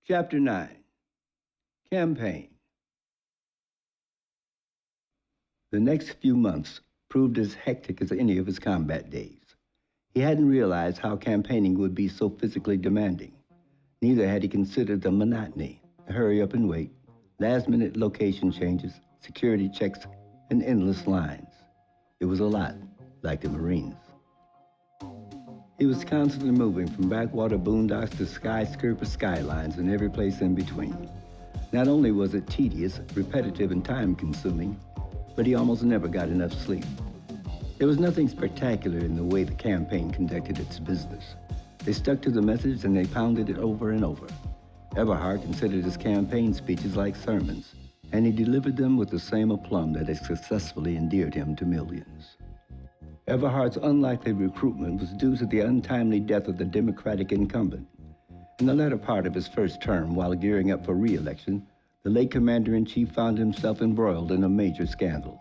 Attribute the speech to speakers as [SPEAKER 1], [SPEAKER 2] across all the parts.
[SPEAKER 1] Chapter 9. Campaign. The next few months proved as hectic as any of his combat days. He hadn't realized how campaigning would be so physically demanding. Neither had he considered the monotony, the hurry up and wait, last-minute location changes, security checks, and endless lines. It was a lot, like the Marines. He was constantly moving from backwater boondocks to skyscraper skylines and every place in between. Not only was it tedious, repetitive, and time-consuming, but he almost never got enough sleep. There was nothing spectacular in the way the campaign conducted its business. They stuck to the message and they pounded it over and over. Everhart considered his campaign speeches like sermons, and he delivered them with the same aplomb that had successfully endeared him to millions. Everhart's unlikely recruitment was due to the untimely death of the Democratic incumbent. In the latter part of his first term, while gearing up for re-election, the late commander-in-chief found himself embroiled in a major scandal.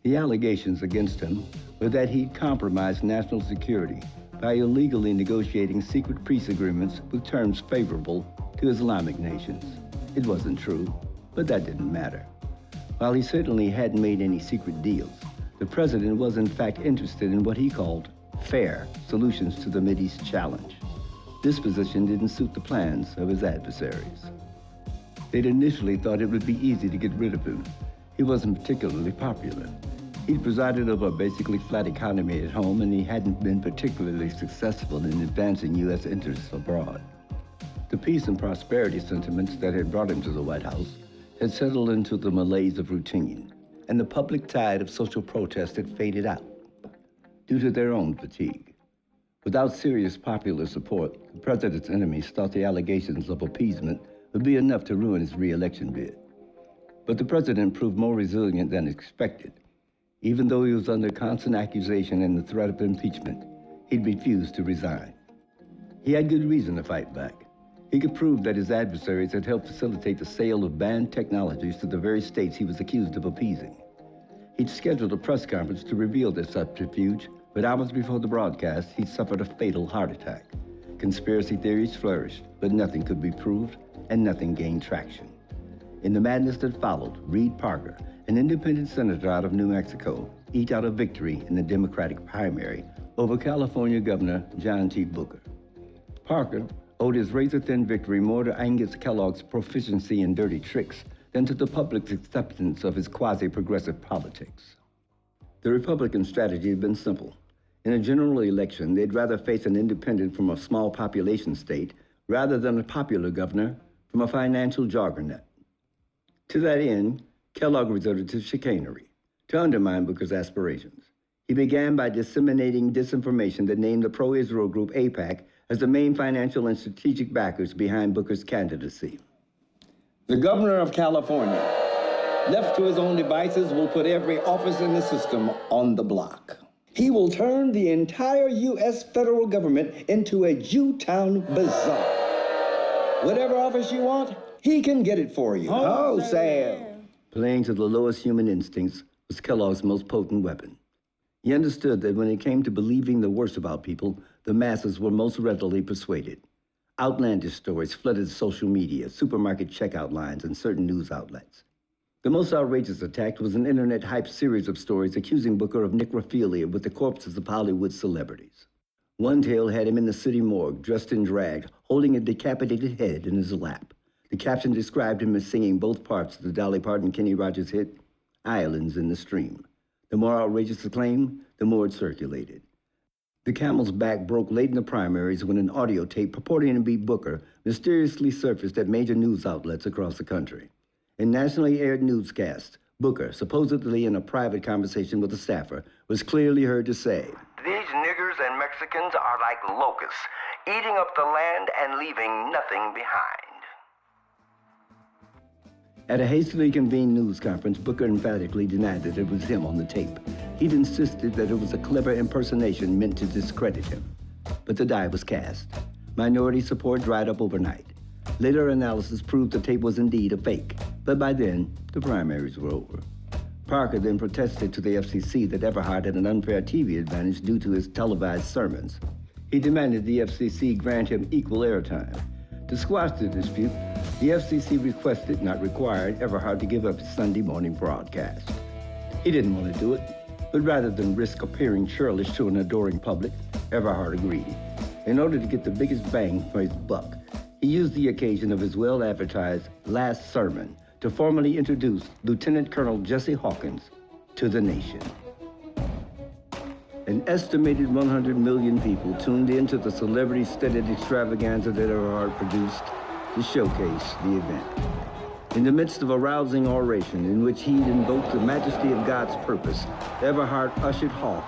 [SPEAKER 1] The allegations against him were that he'd compromised national security by illegally negotiating secret peace agreements with terms favorable to Islamic nations. It wasn't true, but that didn't matter. While he certainly hadn't made any secret deals, the president was in fact interested in what he called fair solutions to the Mideast challenge. This position didn't suit the plans of his adversaries. They'd initially thought it would be easy to get rid of him. He wasn't particularly popular. He'd presided over a basically flat economy at home, and he hadn't been particularly successful in advancing U.S. interests abroad. The peace and prosperity sentiments that had brought him to the White House had settled into the malaise of routine, and the public tide of social protest had faded out due to their own fatigue. Without serious popular support, the president's enemies thought the allegations of appeasement would be enough to ruin his re-election bid. But the president proved more resilient than expected. Even though he was under constant accusation and the threat of impeachment, he'd refused to resign. He had good reason to fight back. He could prove that his adversaries had helped facilitate the sale of banned technologies to the very states he was accused of appeasing. He'd scheduled a press conference to reveal their subterfuge, but hours before the broadcast, he'd suffered a fatal heart attack. Conspiracy theories flourished, but nothing could be proved, and nothing gained traction. In the madness that followed, Reed Parker, an independent senator out of New Mexico, eked out a victory in the Democratic primary over California Governor John T. Booker. Parker owed his razor-thin victory more to Angus Kellogg's proficiency in dirty tricks than to the public's acceptance of his quasi-progressive politics. The Republican strategy had been simple. In a general election, they'd rather face an independent from a small population state rather than a popular governor from a financial juggernaut. To that end, Kellogg resorted to chicanery to undermine Booker's aspirations. He began by disseminating disinformation that named the pro-Israel group AIPAC as the main financial and strategic backers behind Booker's candidacy. The governor of California, left to his own devices, will put every office in the system on the block. He will turn the entire U.S. federal government into a Jewtown bazaar. Whatever office you want, he can get it for you. Oh, Sam! Playing to the lowest human instincts was Kellogg's most potent weapon. He understood that when it came to believing the worst about people, the masses were most readily persuaded. Outlandish stories flooded social media, supermarket checkout lines, and certain news outlets. The most outrageous attack was an internet-hyped series of stories accusing Booker of necrophilia with the corpses of Hollywood celebrities. One tale had him in the city morgue, dressed in drag, holding a decapitated head in his lap. The caption described him as singing both parts of the Dolly Parton-Kenny Rogers hit, Islands in the Stream. The more outrageous the claim, the more it circulated. The camel's back broke late in the primaries when an audio tape purporting to be Booker mysteriously surfaced at major news outlets across the country. In nationally aired newscasts, Booker, supposedly in a private conversation with a staffer, was clearly heard to say,
[SPEAKER 2] "These niggers and Mexicans are like locusts, eating up the land and leaving nothing behind."
[SPEAKER 1] At a hastily convened news conference, Booker emphatically denied that it was him on the tape. He'd insisted that it was a clever impersonation meant to discredit him. But the die was cast. Minority support dried up overnight. Later analysis proved the tape was indeed a fake, but by then, the primaries were over. Parker then protested to the FCC that Everhart had an unfair TV advantage due to his televised sermons. He demanded the FCC grant him equal airtime. To squash the dispute, the FCC requested, not required, Everhart to give up his Sunday morning broadcast. He didn't want to do it, but rather than risk appearing churlish to an adoring public, Everhart agreed. In order to get the biggest bang for his buck, he used the occasion of his well-advertised last sermon to formally introduce Lieutenant Colonel Jesse Hawkins to the nation. An estimated 100 million people tuned in to the celebrity-studded extravaganza that Everhart produced to showcase the event. In the midst of a rousing oration in which he'd invoked the majesty of God's purpose, Everhart ushered Hawk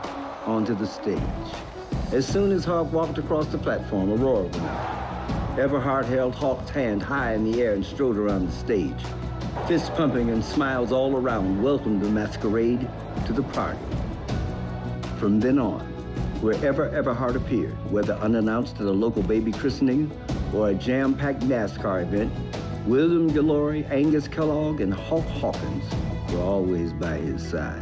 [SPEAKER 1] onto the stage. As soon as Hawk walked across the platform, a roar went out. Everhart held Hawk's hand high in the air and strode around the stage. Fists pumping and smiles all around welcomed the masquerade to the party. From then on, wherever Everhart appeared, whether unannounced at a local baby christening or a jam-packed NASCAR event, William Galore, Angus Kellogg, and Hawk Hawkins were always by his side.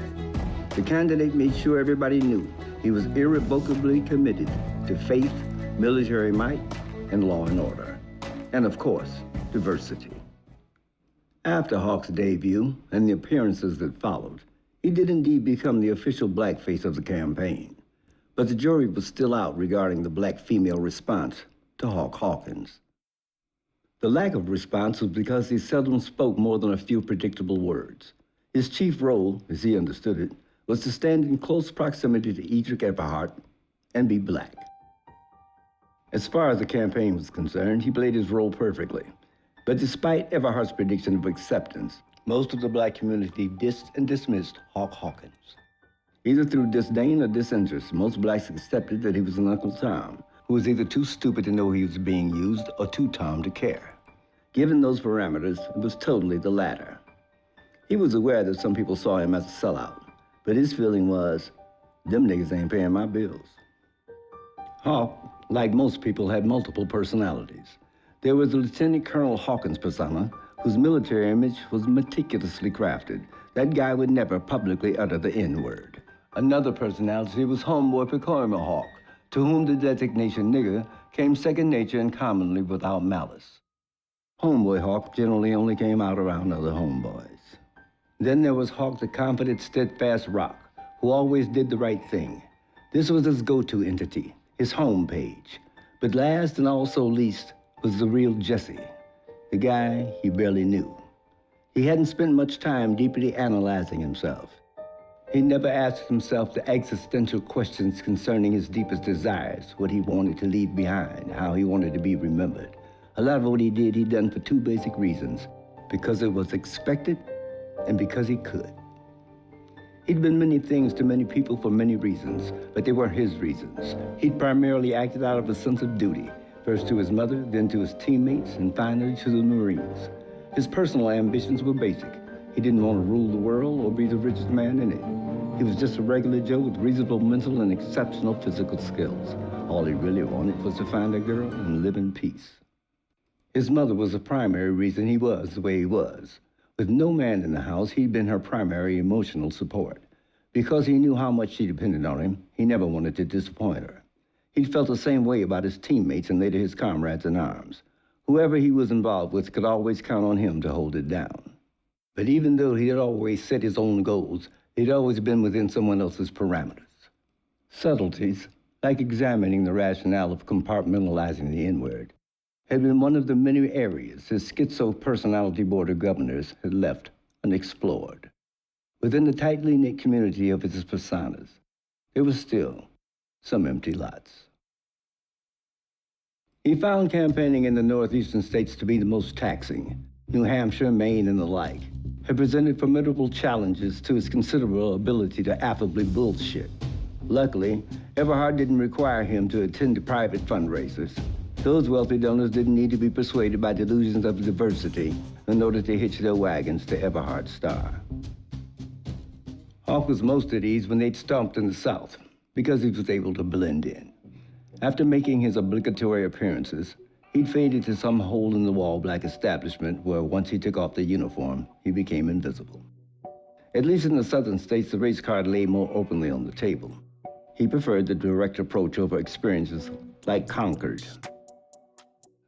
[SPEAKER 1] The candidate made sure everybody knew he was irrevocably committed to faith, military might, and law and order. And of course, diversity. After Hawk's debut and the appearances that followed, he did indeed become the official blackface of the campaign. But the jury was still out regarding the black female response to Hawk Hawkins. The lack of response was because he seldom spoke more than a few predictable words. His chief role, as he understood it, was to stand in close proximity to Edric Everhart and be black. As far as the campaign was concerned, he played his role perfectly. But despite Everhart's prediction of acceptance, most of the black community dissed and dismissed Hawk Hawkins. Either through disdain or disinterest, most blacks accepted that he was an Uncle Tom, who was either too stupid to know he was being used or too Tom to care. Given those parameters, it was totally the latter. He was aware that some people saw him as a sellout, but his feeling was, them niggas ain't paying my bills. Hawk, like most people, had multiple personalities. There was the Lieutenant Colonel Hawkins persona, whose military image was meticulously crafted. That guy would never publicly utter the N-word. Another personality was Homeboy Pacoima Hawk, to whom the designation nigger came second nature and commonly without malice. Homeboy Hawk generally only came out around other homeboys. Then there was Hawk the confident, steadfast rock, who always did the right thing. This was his go-to entity, his home page. But last and also least was the real Jesse, the guy he barely knew. He hadn't spent much time deeply analyzing himself. He never asked himself the existential questions concerning his deepest desires, what he wanted to leave behind, how he wanted to be remembered. A lot of what he did, he'd done for two basic reasons: because it was expected and because he could. He'd been many things to many people for many reasons, but they weren't his reasons. He'd primarily acted out of a sense of duty, first to his mother, then to his teammates, and finally to the Marines. His personal ambitions were basic. He didn't want to rule the world or be the richest man in it. He was just a regular Joe with reasonable mental and exceptional physical skills. All he really wanted was to find a girl and live in peace. His mother was the primary reason he was the way he was. With no man in the house, he'd been her primary emotional support. Because he knew how much she depended on him, he never wanted to disappoint her. He'd felt the same way about his teammates and later his comrades in arms. Whoever he was involved with could always count on him to hold it down. But even though he had always set his own goals, he'd always been within someone else's parameters. Subtleties, like examining the rationale of compartmentalizing the N-word, had been one of the many areas his schizo personality board of governors had left unexplored. Within the tightly knit community of his personas, there was still some empty lots. He found campaigning in the northeastern states to be the most taxing. New Hampshire, Maine, and the like had presented formidable challenges to his considerable ability to affably bullshit. Luckily, Everhart didn't require him to attend to private fundraisers. Those wealthy donors didn't need to be persuaded by delusions of diversity in order to hitch their wagons to Everhart's star. Hawk was most at ease when they'd stomped in the South, because he was able to blend in. After making his obligatory appearances, he'd faded to some hole-in-the-wall black establishment where once he took off the uniform, he became invisible. At least in the southern states, the race card lay more openly on the table. He preferred the direct approach over experiences like Concord.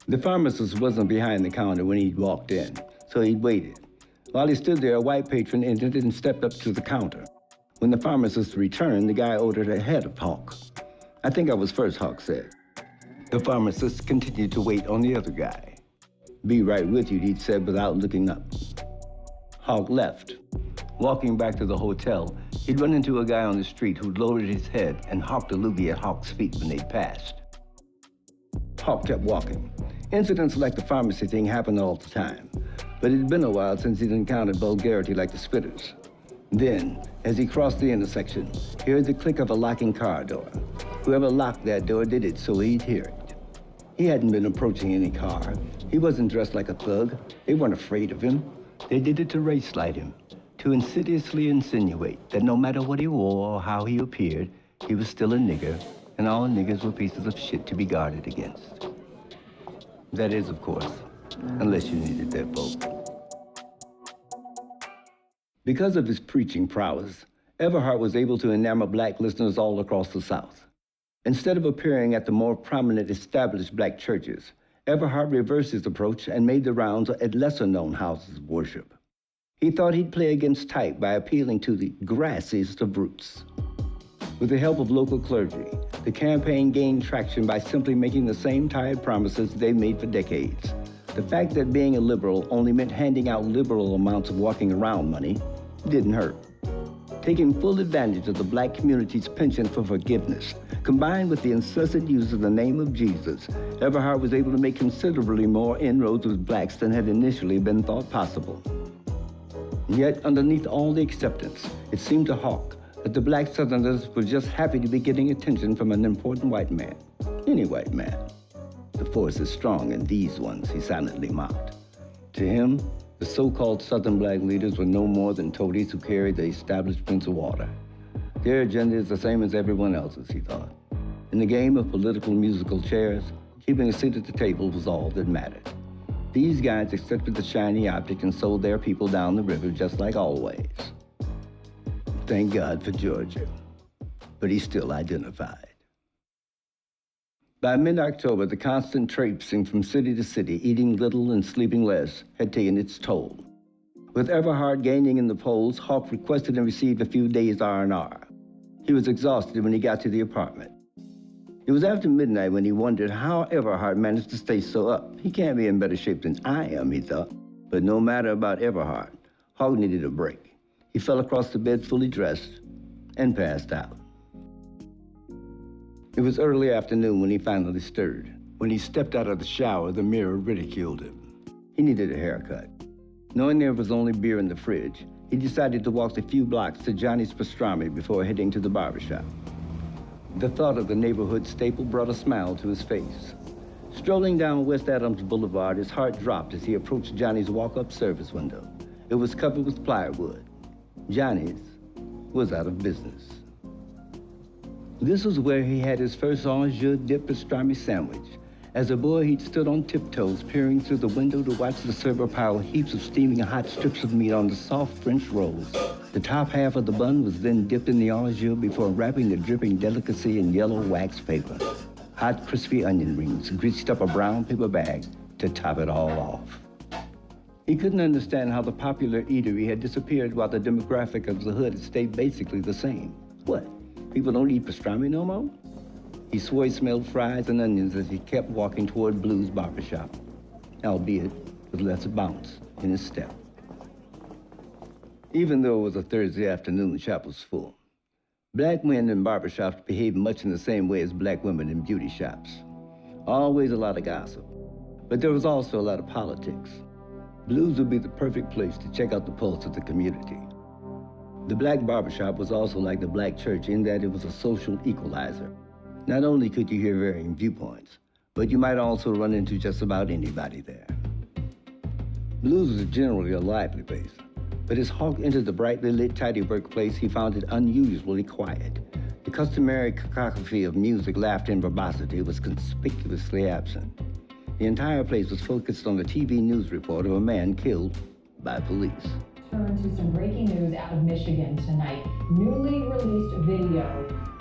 [SPEAKER 1] The pharmacist wasn't behind the counter when he walked in, so he waited. While he stood there, a white patron entered and stepped up to the counter. When the pharmacist returned, the guy ordered a head of Hawk. "I think I was first," Hawk said. The pharmacist continued to wait on the other guy. "Be right with you," he'd said without looking up. Hawk left. Walking back to the hotel, he'd run into a guy on the street who'd lowered his head and hawked a loogie at Hawk's feet when they'd passed. Hawk kept walking. Incidents like the pharmacy thing happened all the time, but it had been a while since he'd encountered vulgarity like the spitters. Then, as he crossed the intersection, he heard the click of a locking car door. Whoever locked that door did it so he'd hear it. He hadn't been approaching any car. He wasn't dressed like a thug. They weren't afraid of him. They did it to race-light him, to insidiously insinuate that no matter what he wore or how he appeared, he was still a nigger, and all niggers were pieces of shit to be guarded against. That is, of course, unless you needed their vote. Because of his preaching prowess, Everhart was able to enamor black listeners all across the South. Instead of appearing at the more prominent established black churches, Everhart reversed his approach and made the rounds at lesser-known houses of worship. He thought he'd play against type by appealing to the grassiest of roots. With the help of local clergy, the campaign gained traction by simply making the same tired promises they made for decades. The fact that being a liberal only meant handing out liberal amounts of walking around money didn't hurt. Taking full advantage of the black community's penchant for forgiveness, combined with the incessant use of the name of Jesus, Everhart was able to make considerably more inroads with blacks than had initially been thought possible. Yet, underneath all the acceptance, it seemed to Hawk that the black Southerners were just happy to be getting attention from an important white man. Any white man. "The force is strong in these ones," he silently mocked. To him, the so-called Southern black leaders were no more than toadies who carried the established prince of water. Their agenda is the same as everyone else's, he thought. In the game of political musical chairs, keeping a seat at the table was all that mattered. These guys accepted the shiny object and sold their people down the river just like always. Thank God for Georgia. But he still identified. By mid-October, the constant traipsing from city to city, eating little and sleeping less, had taken its toll. With Everhart gaining in the polls, Hawk requested and received a few days R&R. He was exhausted when he got to the apartment. It was after midnight when he wondered how Everhart managed to stay so up. He can't be in better shape than I am, he thought. But no matter about Everhart, Hawk needed a break. He fell across the bed fully dressed and passed out. It was early afternoon when he finally stirred. When he stepped out of the shower, the mirror ridiculed him. He needed a haircut. Knowing there was only beer in the fridge, he decided to walk the few blocks to Johnny's pastrami before heading to the barbershop. The thought of the neighborhood staple brought a smile to his face. Strolling down West Adams Boulevard, his heart dropped as he approached Johnny's walk-up service window. It was covered with plywood. Johnny's was out of business. This was where he had his first orange jus dip pastrami sandwich. As a boy, he'd stood on tiptoes, peering through the window to watch the server pile heaps of steaming hot strips of meat on the soft French rolls. The top half of the bun was then dipped in the orange jus before wrapping the dripping delicacy in yellow wax paper. Hot, crispy onion rings greased up a brown paper bag to top it all off. He couldn't understand how the popular eatery had disappeared while the demographic of the hood had stayed basically the same. What? People don't eat pastrami no more? He swore he smelled fries and onions as he kept walking toward Blue's barbershop, albeit with less bounce in his step. Even though it was a Thursday afternoon, the shop was full. Black men in barbershops behaved much in the same way as black women in beauty shops. Always a lot of gossip, but there was also a lot of politics. Blue's would be the perfect place to check out the pulse of the community. The black barbershop was also like the black church in that it was a social equalizer. Not only could you hear varying viewpoints, but you might also run into just about anybody there. Blue's was generally a lively place, but as Hawk entered the brightly lit, tidy workplace, he found it unusually quiet. The customary cacophony of music, laughter, and verbosity was conspicuously absent. The entire place was focused on the TV news report of a man killed by police.
[SPEAKER 3] Turn to some breaking news out of Michigan tonight. Newly released video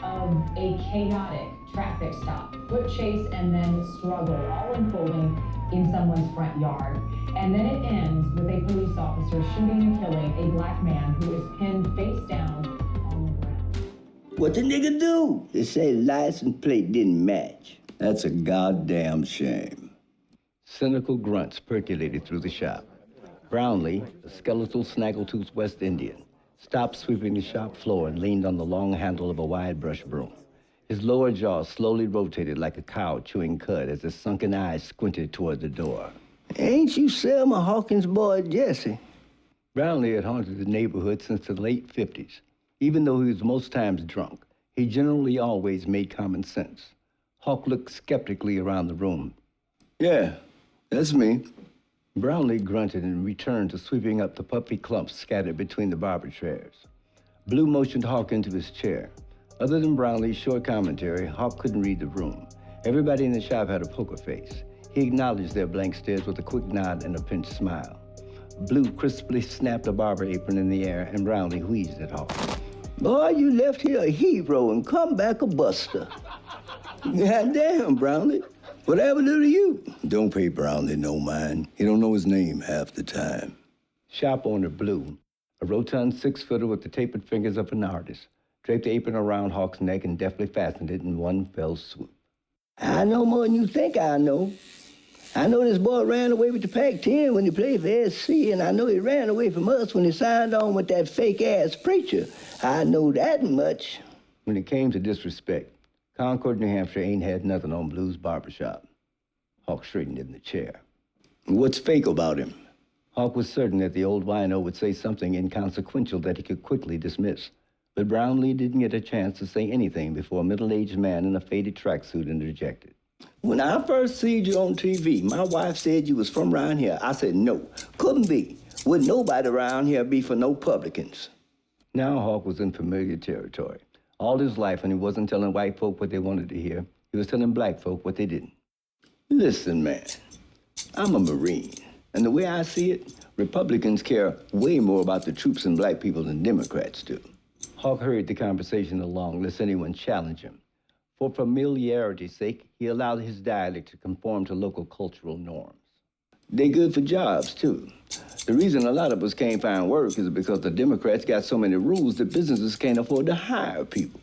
[SPEAKER 3] of a chaotic traffic stop, foot chase, and then struggle, all unfolding in someone's front yard. And then it ends with a police officer shooting and killing a black man who is pinned face down on the ground.
[SPEAKER 1] What the nigga do? They say the license plate didn't match. That's a goddamn shame. Cynical grunts percolated through the shop. Brownlee, a skeletal, snaggletooth West Indian, stopped sweeping the shop floor and leaned on the long handle of a wide brush broom. His lower jaw slowly rotated like a cow chewing cud as his sunken eyes squinted toward the door. Ain't you Selma Hawkins' boy, Jesse? Brownlee had haunted the neighborhood since the late 50s. Even though he was most times drunk, he generally always made common sense. Hawk looked skeptically around the room. Yeah, that's me. Brownlee grunted and returned to sweeping up the puffy clumps scattered between the barber chairs. Blue motioned Hawk into his chair. Other than Brownlee's short commentary, Hawk couldn't read the room. Everybody in the shop had a poker face. He acknowledged their blank stares with a quick nod and a pinched smile. Blue crisply snapped a barber apron in the air, and Brownlee wheezed at Hawk. Boy, you left here a hero and come back a buster. Goddamn, Brownlee. Whatever do to you? Don't pay Brownlee no mind. He don't know his name half the time. Shop owner Blue, a rotund 6-footer with the tapered fingers of an artist, draped the apron around Hawk's neck and deftly fastened it in one fell swoop. I know more than you think I know. I know this boy ran away with the Pac-10 when he played for SC, and I know he ran away from us when he signed on with that fake-ass preacher. I know that much. When it came to disrespect, Concord, New Hampshire ain't had nothing on Blue's barbershop. Hawk straightened in the chair. What's fake about him? Hawk was certain that the old wino would say something inconsequential that he could quickly dismiss. But Brownlee didn't get a chance to say anything before a middle-aged man in a faded tracksuit interjected. When I first seen you on TV, my wife said you was from around here. I said no, couldn't be. Wouldn't nobody around here be for no publicans. Now Hawk was in familiar territory. All his life, when he wasn't telling white folk what they wanted to hear, he was telling black folk what they didn't. Listen, man, I'm a Marine, and the way I see it, Republicans care way more about the troops and black people than Democrats do. Hawk hurried the conversation along, lest anyone challenge him. For familiarity's sake, he allowed his dialect to conform to local cultural norms. They good for jobs, too. The reason a lot of us can't find work is because the Democrats got so many rules that businesses can't afford to hire people.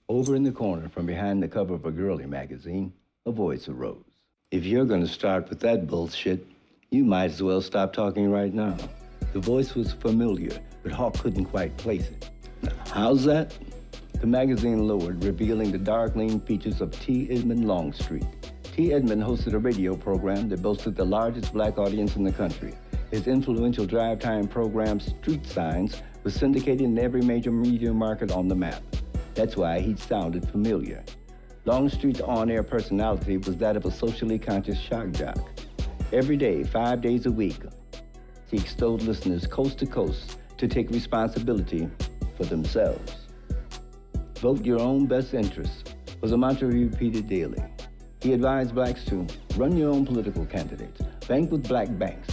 [SPEAKER 1] Over in the corner, from behind the cover of a girly magazine, a voice arose. If you're going to start with that bullshit, you might as well stop talking right now. The voice was familiar, but Hawk couldn't quite place it. How's that? The magazine lowered, revealing the dark, lean features of T. Edmund Longstreet. T. Edmund hosted a radio program that boasted the largest black audience in the country. His influential drive-time program, Street Signs, was syndicated in every major media market on the map. That's why he sounded familiar. Longstreet's on-air personality was that of a socially conscious shock jock. Every day, 5 days a week, he extolled listeners coast to coast to take responsibility for themselves. Vote your own best interests was a mantra he repeated daily. He advised blacks to run your own political candidates, bank with black banks.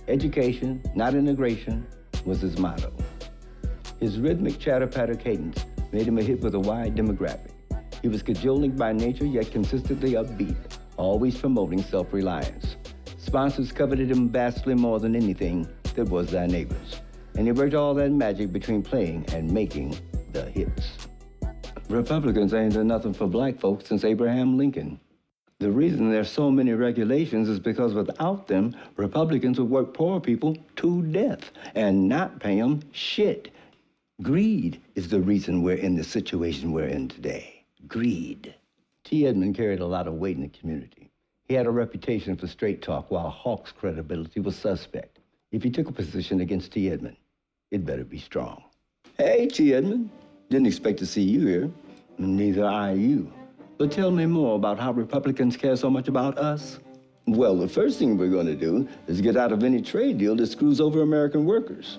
[SPEAKER 1] Education, not integration, was his motto. His rhythmic chatter-patter cadence made him a hit with a wide demographic. He was cajoling by nature, yet consistently upbeat, always promoting self-reliance. Sponsors coveted him vastly more than anything that was their neighbors. And he worked all that magic between playing and making the hits. Republicans ain't done nothing for black folks since Abraham Lincoln. The reason there's so many regulations is because without them, Republicans would work poor people to death and not pay them shit. Greed is the reason we're in the situation we're in today. Greed. T. Edmund carried a lot of weight in the community. He had a reputation for straight talk, while Hawk's credibility was suspect. If he took a position against T. Edmund, it better be strong. Hey, T. Edmund. Didn't expect to see you here. Neither I you. But tell me more about how Republicans care so much about us. Well, the first thing we're going to do is get out of any trade deal that screws over American workers.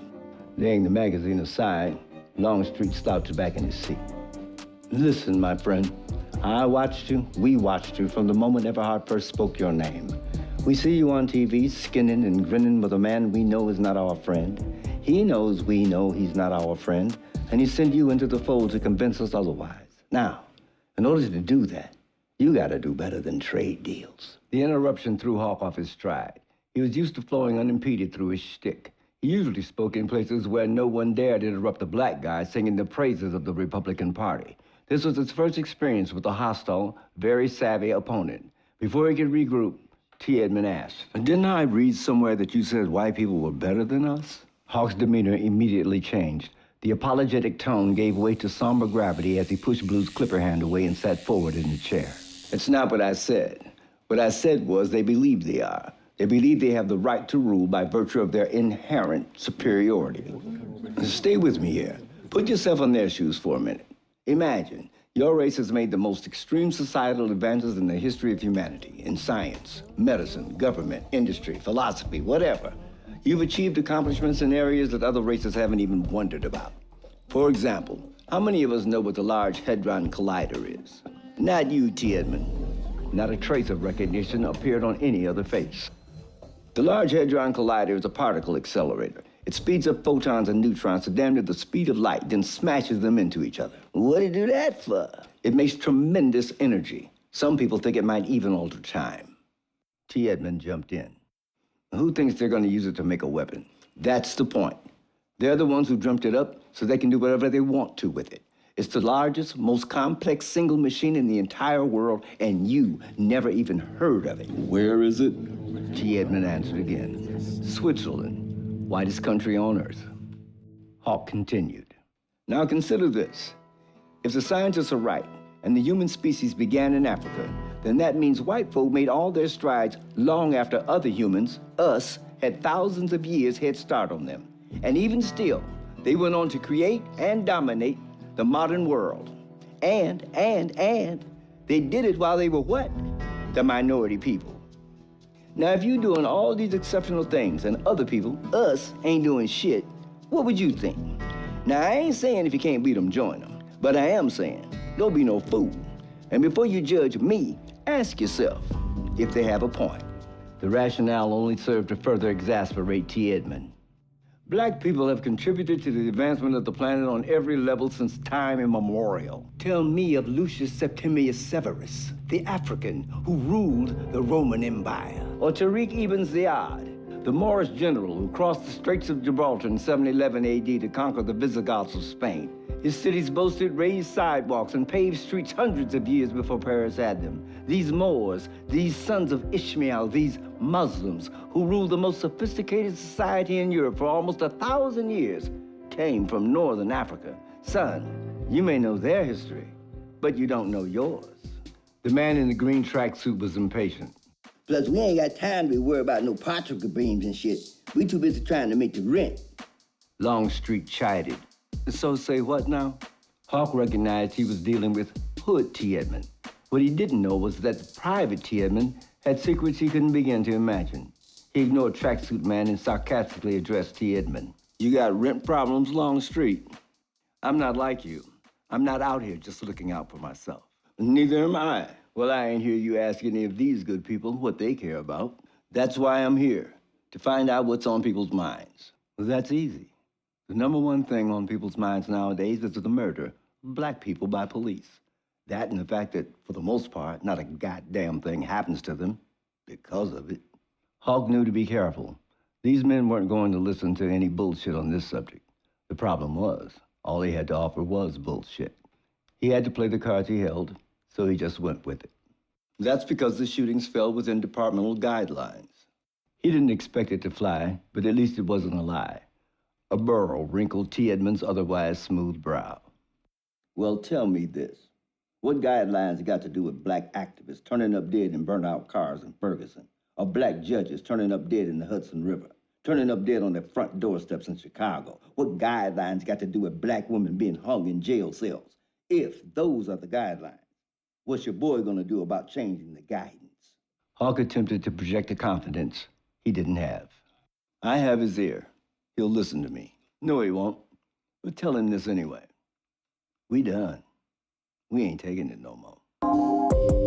[SPEAKER 1] Laying the magazine aside, Longstreet slouched back in his seat. Listen, my friend, I watched you, we watched you from the moment Everhart first spoke your name. We see you on TV skinning and grinning with a man we know is not our friend. He knows we know he's not our friend, and he sent you into the fold to convince us otherwise. Now, In order to do that, you gotta do better than trade deals. The interruption threw Hawk off his stride. He was used to flowing unimpeded through his shtick. He usually spoke in places where no one dared interrupt a black guy singing the praises of the Republican Party. This was his first experience with a hostile, very savvy opponent. Before he could regroup, T. Edmond asked, "Didn't I read somewhere that you said white people were better than us?" Hawk's demeanor immediately changed. The apologetic tone gave way to somber gravity as he pushed Blue's clipper hand away and sat forward in the chair. "It's not what I said. What I said was they believe they are. They believe they have the right to rule by virtue of their inherent superiority." Stay with me here. Put yourself in their shoes for a minute. Imagine your race has made the most extreme societal advances in the history of humanity, in science, medicine, government, industry, philosophy, whatever. You've achieved accomplishments in areas that other races haven't even wondered about. For example, how many of us know what the Large Hadron Collider is? Not you, T. Edmond. Not a trace of recognition appeared on any other face. The Large Hadron Collider is a particle accelerator. It speeds up photons and neutrons to damn near the speed of light, then smashes them into each other. What do you do that for? It makes tremendous energy. Some people think it might even alter time. T. Edmond jumped in. Who thinks they're going to use it to make a weapon? That's the point. They're the ones who dreamt it up so they can do whatever they want to with it. It's the largest, most complex single machine in the entire world, and you never even heard of it. Where is it? T. Edmond answered again. Switzerland, whitest country on earth. Hawk continued. Now consider this. If the scientists are right, and the human species began in Africa, then that means white folk made all their strides long after other humans, us, had thousands of years head start on them. And even still, they went on to create and dominate the modern world. And they did it while they were what? The minority people. Now, if you're doing all these exceptional things and other people, us, ain't doing shit, what would you think? Now, I ain't saying if you can't beat them, join them. But I am saying, don't be no fool. And before you judge me, ask yourself if they have a point. The rationale only served to further exasperate T. Edmond. Black people have contributed to the advancement of the planet on every level since time immemorial. Tell me of Lucius Septimius Severus, the African who ruled the Roman Empire. Or Tariq ibn Ziyad, the Moorish general who crossed the Straits of Gibraltar in 711 AD to conquer the Visigoths of Spain. His cities boasted raised sidewalks and paved streets hundreds of years before Paris had them. These Moors, these sons of Ishmael, these Muslims who ruled the most sophisticated society in Europe for almost 1,000 years came from northern Africa. Son, you may know their history, but you don't know yours. The man in the green tracksuit was impatient.
[SPEAKER 4] Plus, we ain't got time to be worried about no particle beams and shit. We too busy trying to make the rent.
[SPEAKER 1] Longstreet chided. So say what now? Hawk recognized he was dealing with Hood T. Edmond. What he didn't know was that Private T. Edmond had secrets he couldn't begin to imagine. He ignored Tracksuit Man and sarcastically addressed T. Edmond. You got rent problems, Longstreet. I'm not like you. I'm not out here just looking out for myself. Neither am I. Well, I ain't hear you ask any of these good people what they care about. That's why I'm here, to find out what's on people's minds. Well, that's easy. The number one thing on people's minds nowadays is the murder of black people by police. That and the fact that, for the most part, not a goddamn thing happens to them because of it. Hawk knew to be careful. These men weren't going to listen to any bullshit on this subject. The problem was, all he had to offer was bullshit. He had to play the cards he held, so he just went with it. That's because the shootings fell within departmental guidelines. He didn't expect it to fly, but at least it wasn't a lie. A burl wrinkled T. Edmond's otherwise smooth brow. Well, tell me this. What guidelines got to do with black activists turning up dead in burnt-out cars in Ferguson? Or black judges turning up dead in the Hudson River? Turning up dead on their front doorsteps in Chicago? What guidelines got to do with black women being hung in jail cells? If those are the guidelines, what's your boy gonna do about changing the guidance? Hawk attempted to project a confidence he didn't have. I have his ear. He'll listen to me. No, he won't. But tell him this anyway. We done. We ain't taking it no more.